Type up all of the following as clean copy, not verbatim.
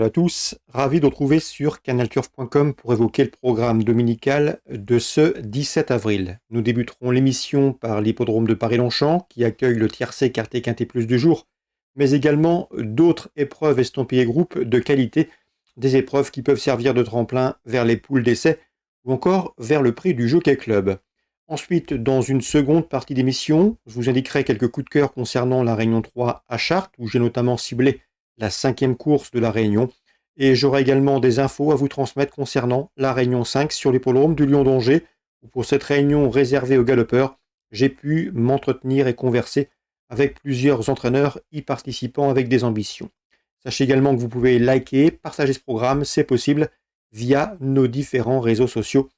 Voilà à tous, ravi de retrouver sur canalturf.com pour évoquer le programme dominical de ce 17 avril. Nous débuterons l'émission par l'hippodrome de Paris-Longchamp qui accueille le tiercé quarté quinté plus du jour, mais également d'autres épreuves estampillées groupes de qualité, des épreuves qui peuvent servir de tremplin vers les poules d'essai ou encore vers le prix du Jockey Club. Ensuite, dans une seconde partie d'émission, je vous indiquerai quelques coups de cœur concernant la Réunion 3 à Chartres, où j'ai notamment ciblé la 5e course de la Réunion. Et j'aurai également des infos à vous transmettre concernant la Réunion 5 sur l'hippodrome du Lion d'Angers, où pour cette réunion réservée aux galopeurs, j'ai pu m'entretenir et converser avec plusieurs entraîneurs y participant avec des ambitions. Sachez également que vous pouvez liker, partager ce programme, c'est possible, via nos différents réseaux sociaux,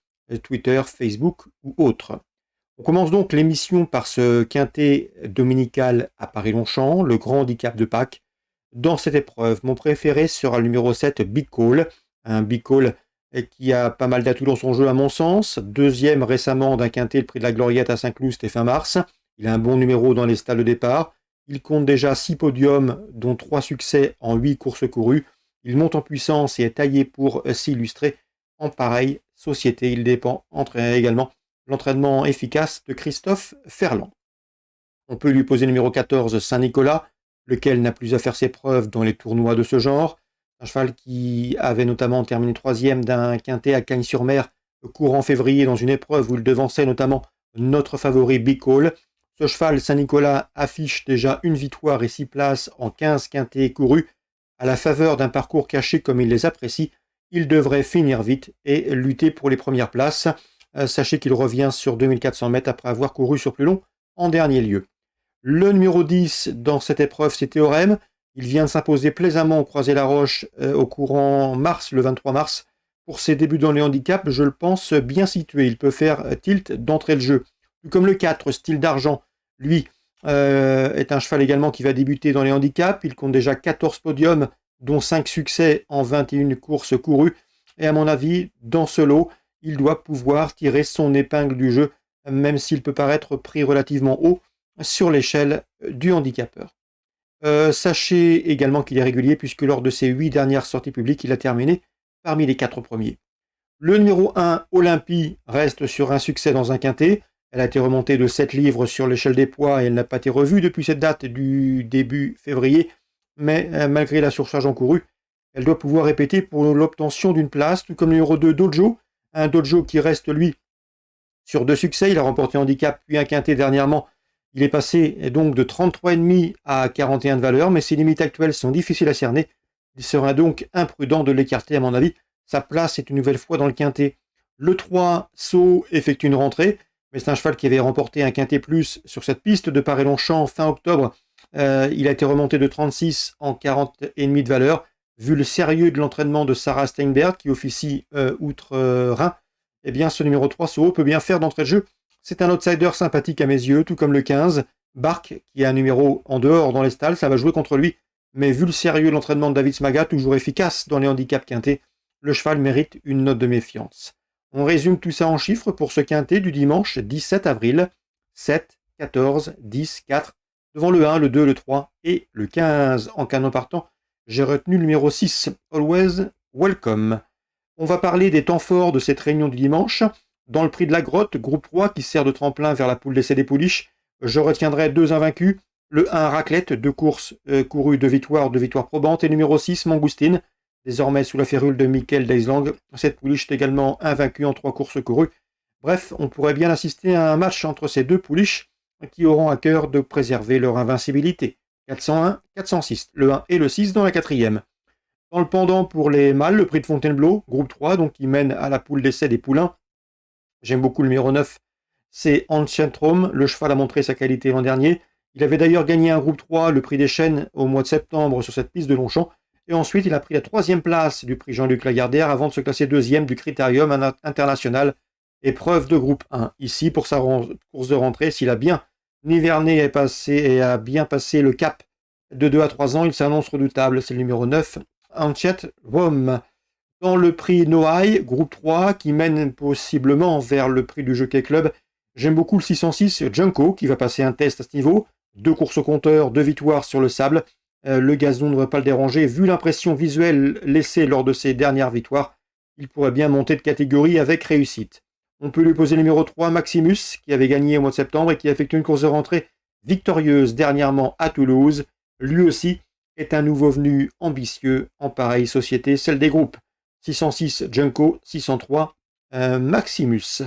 Twitter, Facebook ou autres. On commence donc l'émission par ce quintet dominical à Paris-Longchamp, le grand handicap de Pâques. Dans cette épreuve, mon préféré sera le numéro 7, Big Call. Un Big Call qui a pas mal d'atouts dans son jeu à mon sens. Deuxième récemment d'un quintet, le prix de la Gloriette à Saint-Cloud, c'était fin mars. Il a un bon numéro dans les stalles de départ. Il compte déjà 6 podiums, dont 3 succès en 8 courses courues. Il monte en puissance et est taillé pour s'illustrer en pareille société. Il dépend également l'entraînement efficace de Christophe Ferland. On peut lui poser numéro 14, Saint-Nicolas, lequel n'a plus à faire ses preuves dans les tournois de ce genre. Un cheval qui avait notamment terminé 3e d'un quintet à Cagnes-sur-Mer courant février dans une épreuve où il devançait notamment notre favori Big Call. Ce cheval, Saint-Nicolas, affiche déjà une victoire et 6 places en 15 quintets courus. À la faveur d'un parcours caché comme il les apprécie, il devrait finir vite et lutter pour les premières places. Sachez qu'il revient sur 2400 mètres après avoir couru sur plus long en dernier lieu. Le numéro 10 dans cette épreuve, c'est Théorème. Il vient de s'imposer plaisamment au Croisé-la-Roche au courant mars, le 23 mars. Pour ses débuts dans les handicaps, je le pense bien situé. Il peut faire tilt d'entrée de jeu. Tout comme le 4, Style d'Argent, lui, est un cheval également qui va débuter dans les handicaps. Il compte déjà 14 podiums, dont 5 succès en 21 courses courues. Et à mon avis, dans ce lot, il doit pouvoir tirer son épingle du jeu, même s'il peut paraître pris relativement haut sur l'échelle du handicapeur. Sachez également qu'il est régulier puisque lors de ses 8 dernières sorties publiques, il a terminé parmi les 4 premiers. Le numéro 1, Olympie, reste sur un succès dans un quintet. Elle a été remontée de 7 livres sur l'échelle des poids et elle n'a pas été revue depuis cette date du début février. Mais malgré la surcharge encourue, elle doit pouvoir répéter pour l'obtention d'une place, tout comme le numéro 2, Dojo. Un Dojo qui reste, lui, sur 2 succès. Il a remporté handicap puis un quintet dernièrement. Il est passé donc de 33,5 à 41 de valeur, mais ses limites actuelles sont difficiles à cerner. Il serait donc imprudent de l'écarter à mon avis. Sa place est une nouvelle fois dans le quintet. Le 3, Sceaux, effectue une rentrée, mais c'est un cheval qui avait remporté un quintet plus sur cette piste de Paris-Longchamp fin octobre. Il a été remonté de 36 en 40,5 de valeur. Vu le sérieux de l'entraînement de Sarah Steinberg qui officie outre-Rhin, eh bien ce numéro 3, Sceaux, peut bien faire d'entrée de jeu. C'est un outsider sympathique à mes yeux, tout comme le 15, Bark, qui a un numéro en dehors dans les stalles, ça va jouer contre lui. Mais vu le sérieux de l'entraînement de David Smaga, toujours efficace dans les handicaps quintés, le cheval mérite une note de méfiance. On résume tout ça en chiffres pour ce quintet du dimanche 17 avril. 7, 14, 10, 4. Devant le 1, le 2, le 3 et le 15. En canon partant, j'ai retenu le numéro 6, Always Welcome. On va parler des temps forts de cette réunion du dimanche. Dans le prix de la grotte, groupe 3 qui sert de tremplin vers la poule d'essai des pouliches, je retiendrai 2 invaincus. Le 1, Raclette, 2 courses courues, 2 victoires probantes. Et numéro 6, Mangoustine, désormais sous la férule de Michael Deislang. Cette pouliche est également invaincue en 3 courses courues. Bref, on pourrait bien assister à un match entre ces 2 pouliches qui auront à cœur de préserver leur invincibilité. 401, 406, le 1 et le 6 dans la 4e. Dans le pendant pour les mâles, le prix de Fontainebleau, groupe 3, donc qui mène à la poule d'essai des poulains. J'aime beaucoup le numéro 9, c'est Ancient-Rome. Le cheval a montré sa qualité l'an dernier. Il avait d'ailleurs gagné un groupe 3, le prix des Chênes, au mois de septembre sur cette piste de Longchamp. Et ensuite, il a pris la 3e place du prix Jean-Luc Lagardère avant de se classer 2e du Critérium International, épreuve de groupe 1. Ici, pour sa course de rentrée, s'il a bien hiverné et a bien passé le cap de 2 à 3 ans, il s'annonce redoutable. C'est le numéro 9, Ancient-Rome. Dans le prix Noailles, groupe 3, qui mène possiblement vers le prix du Jockey Club, j'aime beaucoup le 606 Junko, qui va passer un test à ce niveau. 2 courses au compteur, 2 victoires sur le sable. Le gazon ne devrait pas le déranger. Vu l'impression visuelle laissée lors de ses dernières victoires, il pourrait bien monter de catégorie avec réussite. On peut lui poser le numéro 3, Maximus, qui avait gagné au mois de septembre et qui a effectué une course de rentrée victorieuse dernièrement à Toulouse. Lui aussi est un nouveau venu ambitieux en pareille société, celle des groupes. 606 Junko, 603 Maximus.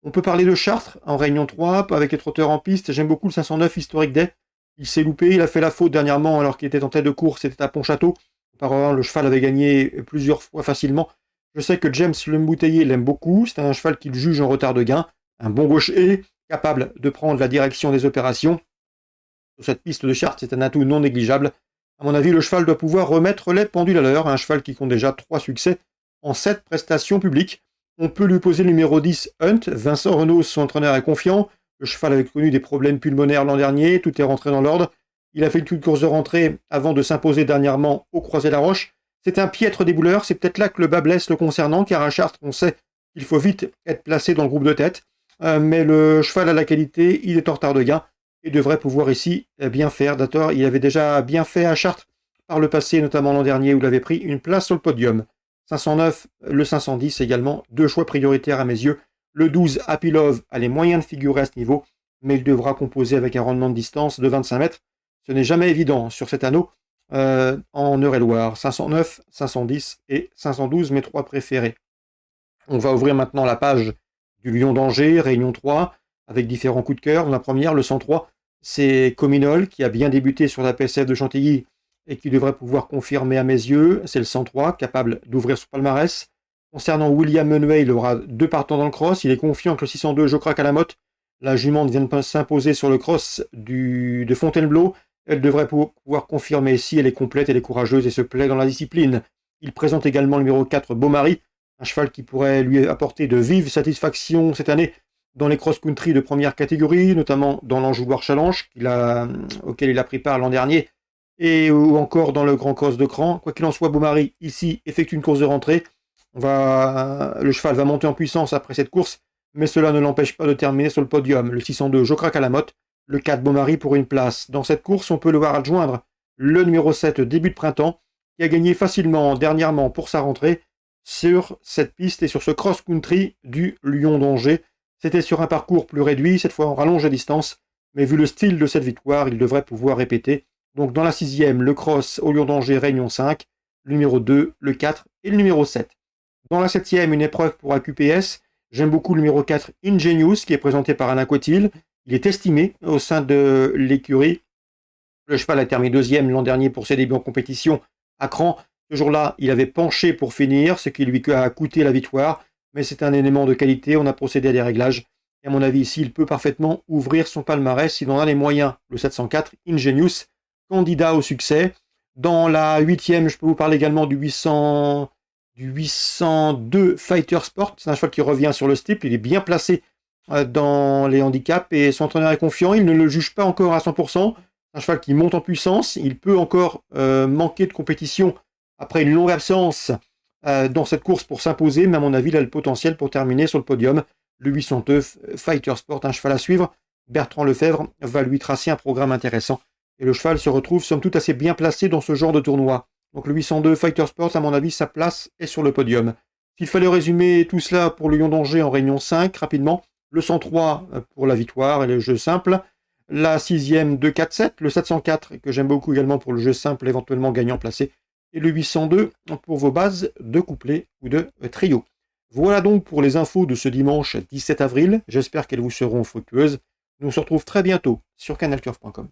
On peut parler de Chartres en Réunion 3 avec les trotteurs en piste. J'aime beaucoup le 509 Historique Day. Il s'est loupé, il a fait la faute dernièrement alors qu'il était en tête de course, c'était à Pontchâteau. Auparavant, le cheval avait gagné plusieurs fois facilement. Je sais que James Le Mbouteillé l'aime beaucoup, c'est un cheval qu'il juge en retard de gain. Un bon gaucher, capable de prendre la direction des opérations. Sur cette piste de Chartres, c'est un atout non négligeable. À mon avis, le cheval doit pouvoir remettre les pendules à l'heure. Un cheval qui compte déjà 3 succès en 7 prestations publiques. On peut lui poser le numéro 10, Hunt. Vincent Renaud, son entraîneur, est confiant. Le cheval avait connu des problèmes pulmonaires l'an dernier. Tout est rentré dans l'ordre. Il a fait une course de rentrée avant de s'imposer dernièrement au Croisé-la-Roche. C'est un piètre débouleur. C'est peut-être là que le bas blesse le concernant, car à Chartres, on sait qu'il faut vite être placé dans le groupe de tête. Mais le cheval a la qualité. Il est en retard de gain et devrait pouvoir ici bien faire. D'ailleurs, il avait déjà bien fait à Chartres par le passé, notamment l'an dernier, où il avait pris une place sur le podium. 509, le 510 également, 2 choix prioritaires à mes yeux. Le 12, Happy Love, a les moyens de figurer à ce niveau, mais il devra composer avec un rendement de distance de 25 mètres. Ce n'est jamais évident sur cet anneau en Eure-et-Loire. 509, 510 et 512, mes 3 préférés. On va ouvrir maintenant la page du Lion d'Angers, Réunion 3, avec différents coups de cœur. Dans la première, le 103, c'est Cominol, qui a bien débuté sur la PSF de Chantilly et qui devrait pouvoir confirmer à mes yeux. C'est le 103, capable d'ouvrir son palmarès. Concernant William Menuet, il aura 2 partants dans le cross. Il est confiant que le 602, Je craque à la motte. La jument vient de s'imposer sur le cross de Fontainebleau. Elle devrait pouvoir confirmer si elle est complète, elle est courageuse et se plaît dans la discipline. Il présente également le numéro 4, Beaumaris, un cheval qui pourrait lui apporter de vives satisfactions cette année dans les cross-country de première catégorie, notamment dans l'Anjou-Loire Challenge, auquel il a pris part l'an dernier, ou encore dans le Grand Cross de Cran. Quoi qu'il en soit, Beaumaris, ici, effectue une course de rentrée. Le cheval va monter en puissance après cette course, mais cela ne l'empêche pas de terminer sur le podium. Le 602, Je craque à la motte, le 4, Beaumaris pour une place. Dans cette course, on peut le voir adjoindre le numéro 7, Début de printemps, qui a gagné facilement dernièrement pour sa rentrée sur cette piste et sur ce cross-country du Lion d'Angers. C'était sur un parcours plus réduit, cette fois en rallonge à distance, mais vu le style de cette victoire, il devrait pouvoir répéter. Donc dans la 6e, le cross au Lion d'Angers, Réunion 5, le numéro 2, le 4 et le numéro 7. Dans la 7e, une épreuve pour AQPS. J'aime beaucoup le numéro 4, Ingenious, qui est présenté par Alain Cotil. Il est estimé au sein de l'écurie. Le cheval a terminé 2e l'an dernier pour ses débuts en compétition à Cran. Ce jour-là, il avait penché pour finir, ce qui lui a coûté la victoire. Mais c'est un élément de qualité, on a procédé à des réglages. Et à mon avis, ici, il peut parfaitement ouvrir son palmarès s'il en a les moyens. Le 704, Ingenious, candidat au succès. Dans la 8e, je peux vous parler également du 802 Fighter Sport. C'est un cheval qui revient sur le steeple, il est bien placé dans les handicaps et son entraîneur est confiant, il ne le juge pas encore à 100%. C'est un cheval qui monte en puissance, il peut encore manquer de compétition après une longue absence dans cette course pour s'imposer, mais à mon avis, il a le potentiel pour terminer sur le podium. Le 802 Fighter Sport, un cheval à suivre. Bertrand Lefebvre va lui tracer un programme intéressant. Et le cheval se retrouve somme toute assez bien placé dans ce genre de tournoi. Donc le 802 Fighter Sport, à mon avis, sa place est sur le podium. S'il fallait résumer tout cela pour le Lion d'Angers en Réunion 5, rapidement, le 103 pour la victoire et le jeu simple, la 6e 2-4-7, le 704 que j'aime beaucoup également pour le jeu simple, éventuellement gagnant placé, et le 802 pour vos bases de couplet ou de trio. Voilà donc pour les infos de ce dimanche 17 avril, j'espère qu'elles vous seront fructueuses. Nous se retrouvons très bientôt sur canalcurve.com.